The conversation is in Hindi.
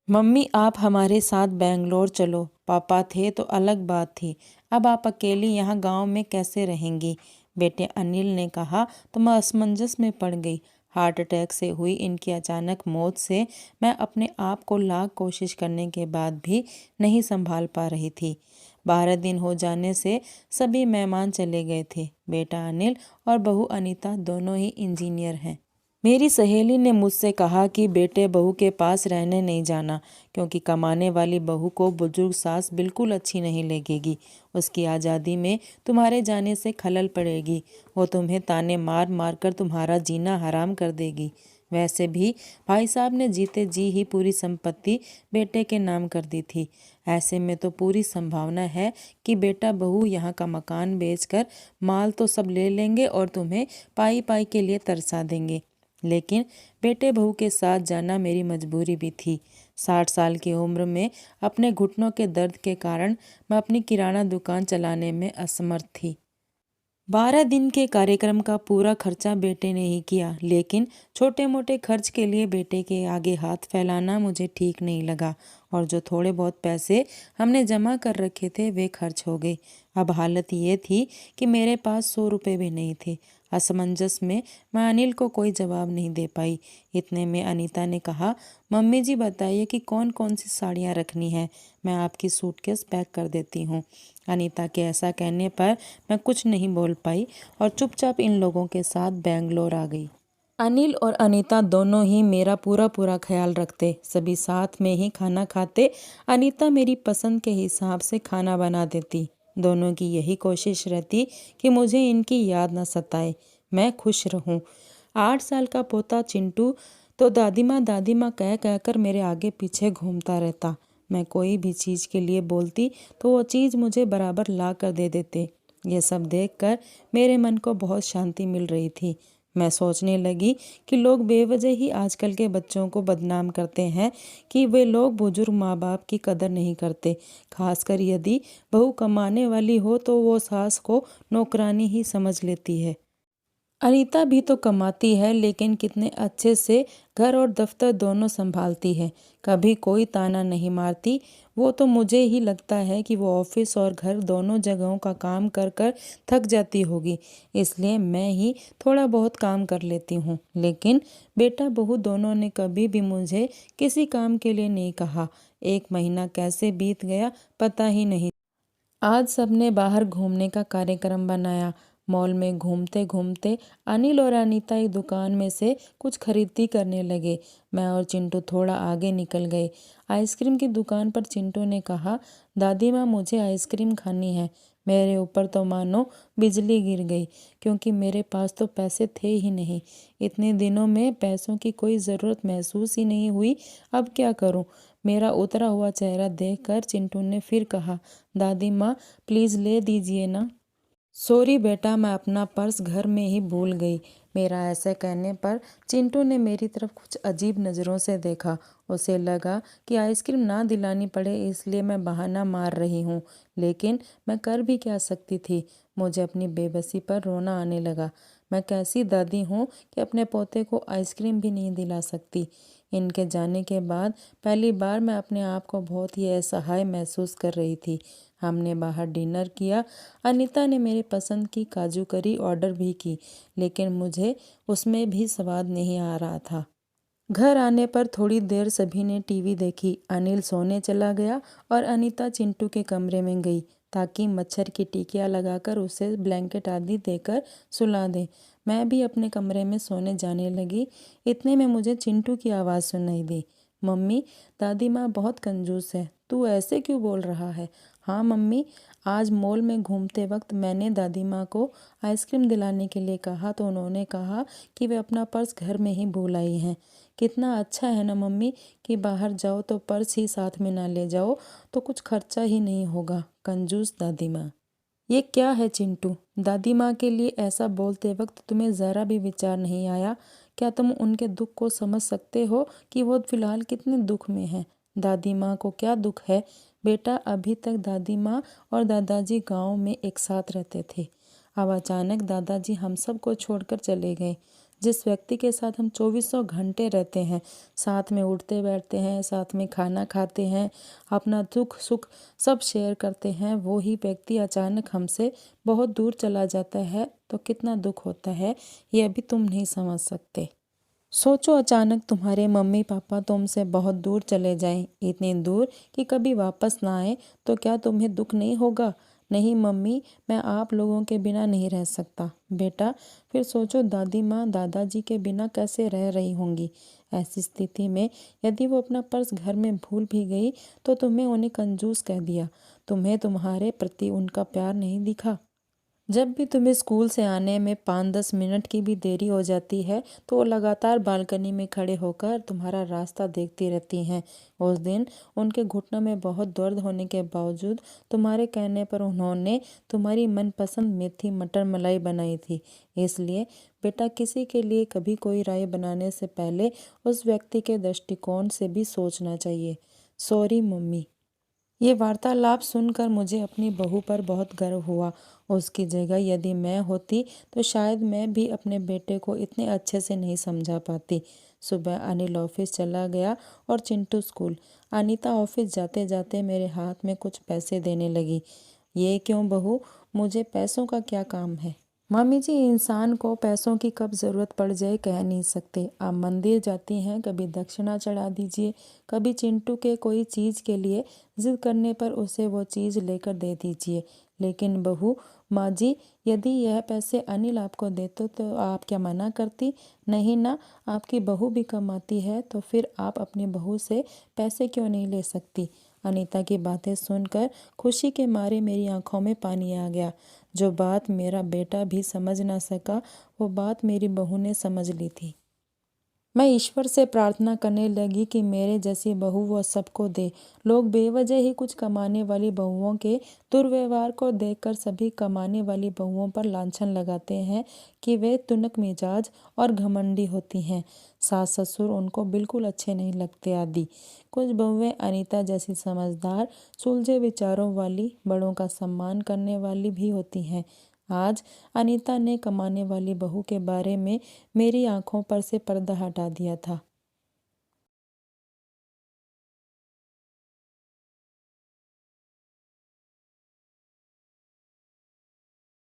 मम्मी आप हमारे साथ बेंगलोर चलो। पापा थे तो अलग बात थी, अब आप अकेली यहाँ गांव में कैसे रहेंगी? बेटे अनिल ने कहा तो मैं असमंजस में पड़ गई। हार्ट अटैक से हुई इनकी अचानक मौत से मैं अपने आप को लाख कोशिश करने के बाद भी नहीं संभाल पा रही थी। 12 दिन हो जाने से सभी मेहमान चले गए थे। बेटा अनिल और बहू अनीता दोनों ही इंजीनियर हैं। मेरी सहेली ने मुझसे कहा कि बेटे बहू के पास रहने नहीं जाना, क्योंकि कमाने वाली बहू को बुजुर्ग सास बिल्कुल अच्छी नहीं लगेगी। उसकी आज़ादी में तुम्हारे जाने से खलल पड़ेगी। वो तुम्हें ताने मार मार कर तुम्हारा जीना हराम कर देगी। वैसे भी भाई साहब ने जीते जी ही पूरी संपत्ति बेटे के नाम कर दी थी। ऐसे में तो पूरी संभावना है कि बेटा बहू यहाँ का मकान बेचकर माल तो सब ले लेंगे और तुम्हें पाई पाई के लिए तरसा देंगे। लेकिन बेटे बहू के साथ जाना मेरी मजबूरी भी थी। 60 साल की उम्र में अपने घुटनों के दर्द के कारण मैं अपनी किराना दुकान चलाने में असमर्थ थी। 12 दिन के कार्यक्रम का पूरा खर्चा बेटे ने ही किया, लेकिन छोटे मोटे खर्च के लिए बेटे के आगे हाथ फैलाना मुझे ठीक नहीं लगा और जो थोड़े बहुत पैसे हमने जमा कर रखे थे वे खर्च हो गए। अब हालत ये थी कि मेरे पास 100 रुपये भी नहीं थे। असमंजस में मैं अनिल को कोई जवाब नहीं दे पाई। इतने में अनीता ने कहा, मम्मी जी बताइए कि कौन कौन सी साड़ियाँ रखनी है, मैं आपकी सूटकेस पैक कर देती हूँ। अनीता के ऐसा कहने पर मैं कुछ नहीं बोल पाई और चुपचाप इन लोगों के साथ बेंगलोर आ गई। अनिल और अनीता दोनों ही मेरा पूरा पूरा ख्याल रखते, सभी साथ में ही खाना खाते। अनीता मेरी पसंद के हिसाब से खाना बना देती। दोनों की यही कोशिश रहती कि मुझे इनकी याद न सताए, मैं खुश रहूं। 8 साल का पोता चिंटू तो दादी माँ कह कहकर मेरे आगे पीछे घूमता रहता। मैं कोई भी चीज़ के लिए बोलती तो वो चीज़ मुझे बराबर ला कर दे देते। ये सब देखकर मेरे मन को बहुत शांति मिल रही थी। मैं सोचने लगी कि लोग बेवजह ही आजकल के बच्चों को बदनाम करते हैं कि वे लोग बुजुर्ग माँ बाप की कदर नहीं करते। खासकर यदि बहू कमाने वाली हो तो वो सास को नौकरानी ही समझ लेती है। अनीता भी तो कमाती है, लेकिन कितने अच्छे से घर और दफ्तर दोनों संभालती है, कभी कोई ताना नहीं मारती। वो तो मुझे ही लगता है कि वो ऑफिस और घर दोनों जगहों का काम कर कर थक जाती होगी, इसलिए मैं ही थोड़ा बहुत काम कर लेती हूँ। लेकिन बेटा बहू दोनों ने कभी भी मुझे किसी काम के लिए नहीं कहा। 1 महीना कैसे बीत गया पता ही नहीं। आज सबने बाहर घूमने का कार्यक्रम बनाया। मॉल में घूमते घूमते अनिल और अनीता एक दुकान में से कुछ खरीदी करने लगे। मैं और चिंटू थोड़ा आगे निकल गए। आइसक्रीम की दुकान पर चिंटू ने कहा, दादी माँ मुझे आइसक्रीम खानी है। मेरे ऊपर तो मानो बिजली गिर गई, क्योंकि मेरे पास तो पैसे थे ही नहीं। इतने दिनों में पैसों की कोई ज़रूरत महसूस ही नहीं हुई। अब क्या करूं? मेरा उतरा हुआ चेहरा देखकर चिंटू ने फिर कहा, दादी माँ प्लीज़ ले दीजिए ना। सॉरी बेटा, मैं अपना पर्स घर में ही भूल गई। मेरा ऐसे कहने पर चिंटू ने मेरी तरफ कुछ अजीब नज़रों से देखा। उसे लगा कि आइसक्रीम ना दिलानी पड़े इसलिए मैं बहाना मार रही हूँ, लेकिन मैं कर भी क्या सकती थी। मुझे अपनी बेबसी पर रोना आने लगा। मैं कैसी दादी हूँ कि अपने पोते को आइसक्रीम भी नहीं दिला सकती। इनके जाने के बाद पहली बार मैं अपने आप को बहुत ही असहाय महसूस कर रही थी। हमने बाहर डिनर किया। अनीता ने मेरी पसंद की काजू करी ऑर्डर भी की, लेकिन मुझे उसमें भी स्वाद नहीं आ रहा था। घर आने पर थोड़ी देर सभी ने टीवी देखी। अनिल सोने चला गया और अनीता चिंटू के कमरे में गई ताकि मच्छर की टिकिया लगाकर उसे ब्लैंकेट आदि देकर सुला दे। मैं भी अपने कमरे में सोने जाने लगी। इतने में मुझे चिंटू की आवाज़ सुनाई दी, मम्मी दादी माँ बहुत कंजूस है, तू ऐसे क्यों बोल रहा है? हाँ मम्मी, आज मॉल में घूमते वक्त मैंने दादी माँ को आइसक्रीम दिलाने के लिए कहा तो उन्होंने कहा कि वे अपना पर्स घर में ही भूल आई हैं। कितना अच्छा है ना मम्मी कि बाहर जाओ तो पर्स ही साथ में ना ले जाओ, तो कुछ खर्चा ही नहीं होगा। कंजूस दादी माँ। ये क्या है चिंटू? दादी माँ के लिए ऐसा बोलते वक्त तुम्हें ज़रा भी विचार नहीं आया? क्या तुम उनके दुख को समझ सकते हो कि वो फिलहाल कितने दुख में हैं? दादी माँ को क्या दुख है? बेटा अभी तक दादी माँ और दादाजी गांव में एक साथ रहते थे। अब अचानक दादाजी हम सब को छोड़कर चले गए। जिस व्यक्ति के साथ हम 2400 घंटे रहते हैं, साथ में उठते बैठते हैं, साथ में खाना खाते हैं, अपना दुख सुख सब शेयर करते हैं, वो ही व्यक्ति अचानक हमसे बहुत दूर चला जाता है तो कितना दुख होता है ये अभी तुम नहीं समझ सकते। सोचो अचानक तुम्हारे मम्मी पापा तुमसे बहुत दूर चले जाएं, इतनी दूर कि कभी वापस ना आए, तो क्या तुम्हें दुख नहीं होगा? नहीं मम्मी, मैं आप लोगों के बिना नहीं रह सकता। बेटा, फिर सोचो दादी माँ दादाजी के बिना कैसे रह रही होंगी। ऐसी स्थिति में यदि वो अपना पर्स घर में भूल भी गई तो तुम्हें उन्हें कंजूस कह दिया, तुम्हें तुम्हारे प्रति उनका प्यार नहीं दिखा। जब भी तुम्हें स्कूल से आने में 5-10 मिनट की भी देरी हो जाती है तो वो लगातार बालकनी में खड़े होकर तुम्हारा रास्ता देखती रहती हैं। उस दिन उनके घुटनों में बहुत दर्द होने के बावजूद तुम्हारे कहने पर उन्होंने तुम्हारी मनपसंद मेथी मटर मलाई बनाई थी। इसलिए बेटा, किसी के लिए कभी कोई राय बनाने से पहले उस व्यक्ति के दृष्टिकोण से भी सोचना चाहिए। Sorry mummy. ये वार्तालाप सुनकर मुझे अपनी बहू पर बहुत गर्व हुआ। उसकी जगह यदि मैं होती तो शायद मैं भी अपने बेटे को इतने अच्छे से नहीं समझा पाती। सुबह अनिल ऑफिस चला गया और चिंटू स्कूल। अनीता ऑफिस जाते जाते मेरे हाथ में कुछ पैसे देने लगी। ये क्यों बहू, मुझे पैसों का क्या काम है? मम्मी जी, इंसान को पैसों की कब ज़रूरत पड़ जाए कह नहीं सकते। आप मंदिर जाती हैं, कभी दक्षिणा चढ़ा दीजिए, कभी चिंटू के कोई चीज़ के लिए जिद करने पर उसे वो चीज़ लेकर दे दीजिए। लेकिन बहू, माँ जी, यदि यह पैसे अनिल आपको देते तो आप क्या मना करती? नहीं ना, आपकी बहू भी कमाती है तो फिर आप अपनी बहू से पैसे क्यों नहीं ले सकती? अनीता की बातें सुनकर खुशी के मारे मेरी आंखों में पानी आ गया। जो बात मेरा बेटा भी समझ ना सका वो बात मेरी बहू ने समझ ली थी। मैं ईश्वर से प्रार्थना करने लगी कि मेरे जैसी बहू वो सबको दे। लोग बेवजह ही कुछ कमाने वाली बहुओं के दुर्व्यवहार को देखकर सभी कमाने वाली बहुओं पर लांछन लगाते हैं कि वे तुनक मिजाज और घमंडी होती हैं। सास ससुर उनको बिल्कुल अच्छे नहीं लगते आदि। कुछ बहुएं अनीता जैसी समझदार, सुलझे विचारों वाली, बड़ों का सम्मान करने वाली भी होती हैं। आज अनीता ने कमाने वाली बहू के बारे में मेरी आंखों पर से पर्दा हटा दिया था।